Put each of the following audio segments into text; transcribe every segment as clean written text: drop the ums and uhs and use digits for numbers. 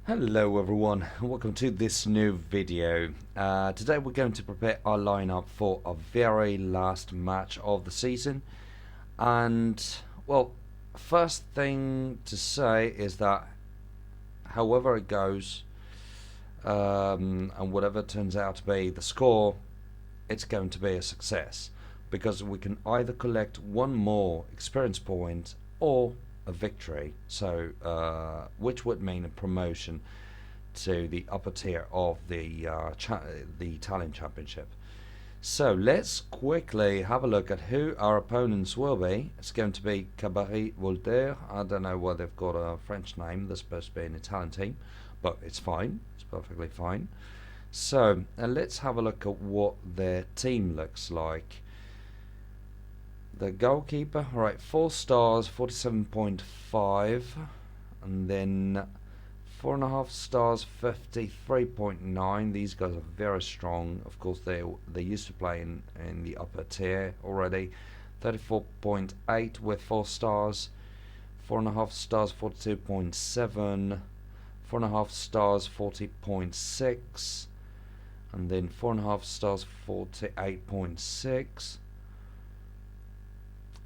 Hello everyone, welcome to this new video. Today we're going to prepare our lineup for our very last match of the season. And well, first thing to say is that however it goes, and whatever turns out to be the score, it's going to be a success, because we can either collect one more experience point or a victory, so which would mean a promotion to the upper tier of the Italian Championship. So let's quickly have a look at who our opponents will be. It's going to be CabaretVoltaire. I don't know why they've got a French name. They're supposed to be an Italian team, but it's fine. It's perfectly fine. So let's have a look at what their team looks like. The goalkeeper, alright, 4 stars, 47.5, and then 4.5 stars, 53.9. These guys are very strong. Of course, they used to play in the upper tier already. 34.8 with 4 stars, 4.5 stars, 42.7, 4.5 stars, 40.6, and then 4.5 stars, 48.6.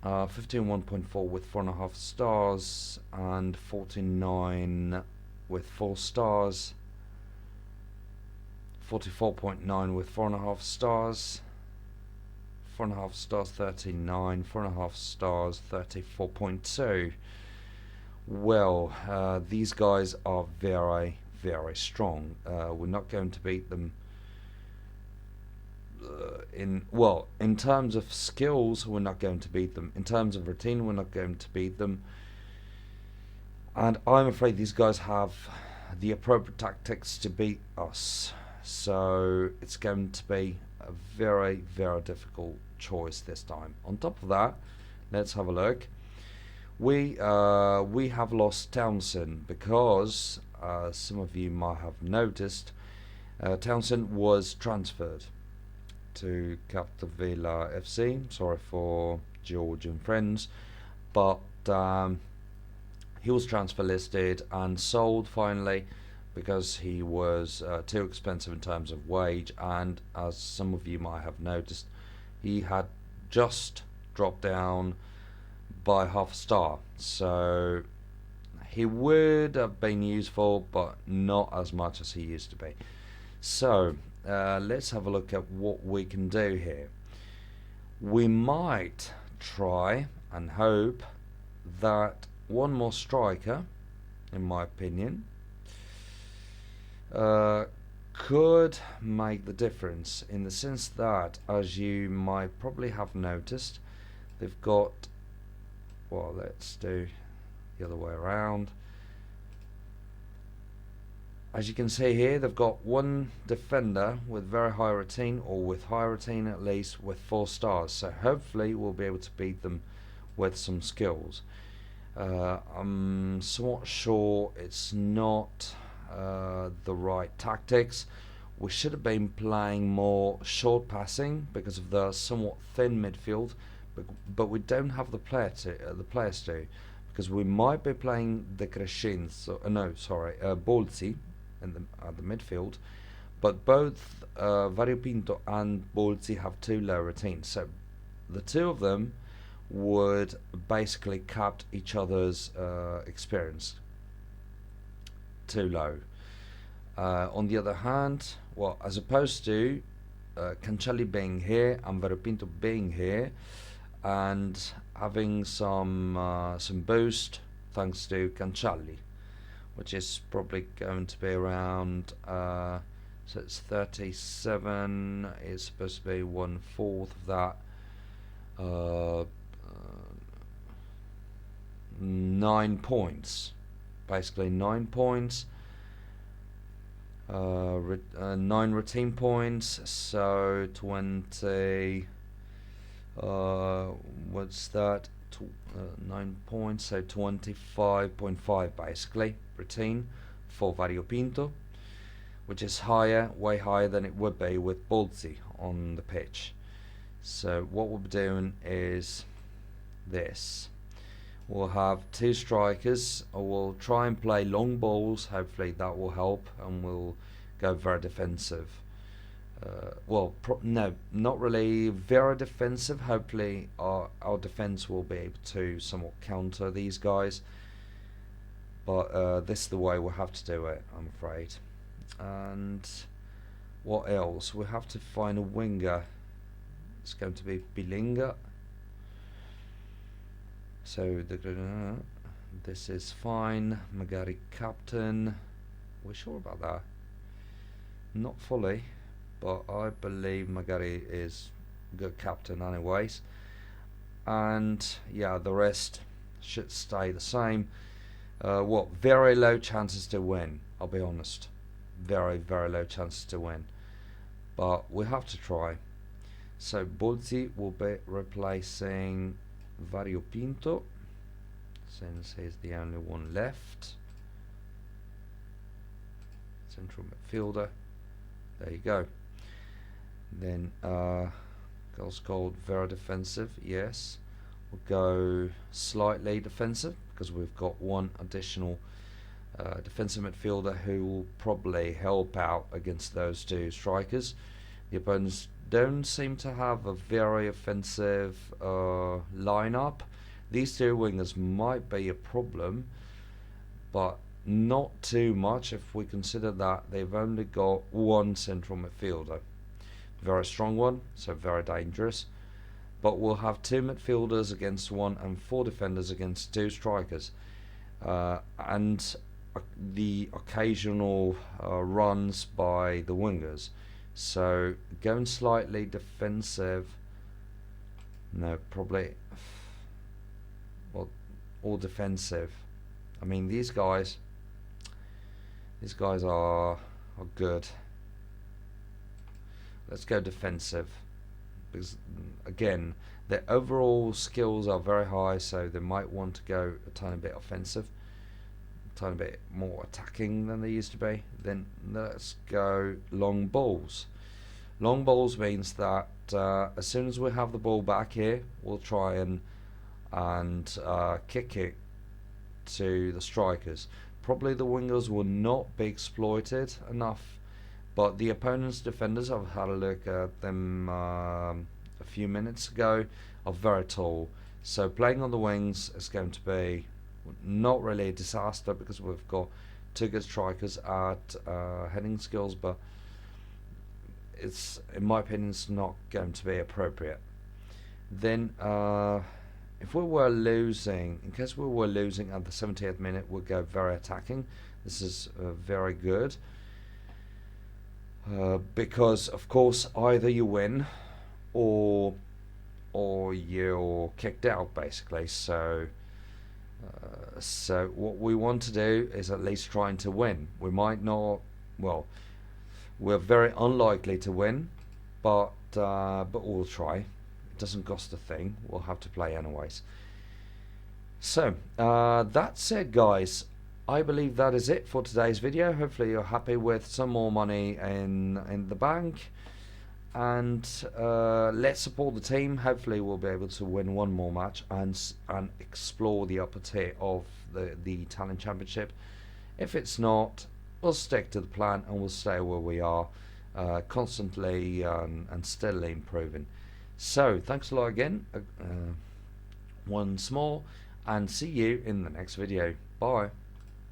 51.4 with 4.5 stars, and 49 with 4 stars, 44.9 with 4.5 stars, 4.5 stars, 39, 4.5 stars, 34.2. Well, these guys are very, very strong. We're not going to beat them in terms of skills. We're not going to beat them. In terms of routine, we're not going to beat them. And I'm afraid these guys have the appropriate tactics to beat us. So it's going to be a very, very difficult choice this time. On top of that, let's have a look. We have lost Townsend because some of you might have noticed Townsend was transferred to Capdevila FC. Sorry for Georgian friends, but he was transfer listed and sold finally because he was too expensive in terms of wage, and as some of you might have noticed, he had just dropped down by half a star, so he would have been useful but not as much as he used to be. So let's have a look at what we can do here. We might try and hope that one more striker, in my opinion, could make the difference, in the sense that, as you might probably have noticed, they've got, well, let's do the other way around. As you can see here, they've got one defender with very high routine, or with high routine at least, with 4 stars. So hopefully we'll be able to beat them with some skills. I'm somewhat sure it's not the right tactics. We should have been playing more short passing because of the somewhat thin midfield, but we don't have the players to, because we might be playing De Crescenzo, Bolzi at the midfield, but both Variopinto and Bolzi have 2 low routines, so the 2 of them would basically cap each other's experience too low. On the other hand, well, as opposed to Cancelli being here and Variopinto being here and having some boost thanks to Cancelli, which is probably going to be around, so it's 37, it's supposed to be 1/4 of that, 9 points, basically 9 points, 9 routine points, so 20, what's that, 9 points, so 25.5 basically routine for Variopinto, which is higher, way higher than it would be with Bolzi on the pitch. So what we'll be doing is this. We'll have 2 strikers. We'll try and play long balls. Hopefully that will help, and we'll go very defensive. Well, no, not really very defensive. Hopefully our defense will be able to somewhat counter these guys. But this is the way we'll have to do it, I'm afraid. And what else? We have to find a winger. It's going to be Bilinga. So this is fine. Magari captain. We're sure about that? Not fully, but I believe Magari is good captain anyways. And yeah, the rest should stay the same. Very low chances to win, I'll be honest. Very, very low chances to win. But we have to try. So Bolzi will be replacing Variopinto, since he's the only one left. Central midfielder. There you go. Then goals called very defensive. Yes, we'll go slightly defensive because we've got one additional defensive midfielder who will probably help out against those 2 strikers. The opponents don't seem to have a very offensive lineup. These 2 wingers might be a problem, but not too much if we consider that they've only got 1 central midfielder. Very strong one, so very dangerous. But we'll have 2 midfielders against 1 and 4 defenders against 2 strikers. And the occasional runs by the wingers. So going slightly defensive. No, probably. Well, all defensive. I mean, these guys are good. Let's go defensive, because again, their overall skills are very high, so they might want to go a tiny bit offensive, a tiny bit more attacking than they used to be. Then let's go long balls. Long balls means that as soon as we have the ball back here, we'll try and kick it to the strikers. Probably the wingers will not be exploited enough, but the opponent's defenders, I've had a look at them a few minutes ago, are very tall. So playing on the wings is going to be not really a disaster because we've got 2 good strikers at heading skills, but it's, in my opinion, it's not going to be appropriate. Then if we were losing, in case we were losing at the 70th minute, we'll go very attacking. This is very good. Because of course either you win or you're kicked out, basically. So what we want to do is at least trying to win. We might not, well, we're very unlikely to win, but we'll try. It doesn't cost a thing. We'll have to play anyways. So that's it, guys. I believe that is it for today's video. Hopefully you're happy with some more money in the bank, and let's support the team. Hopefully we'll be able to win one more match and explore the upper tier of the Italian Championship. If it's not, we'll stick to the plan and we'll stay where we are, constantly and steadily improving. So thanks a lot again once more, and see you in the next video. Bye.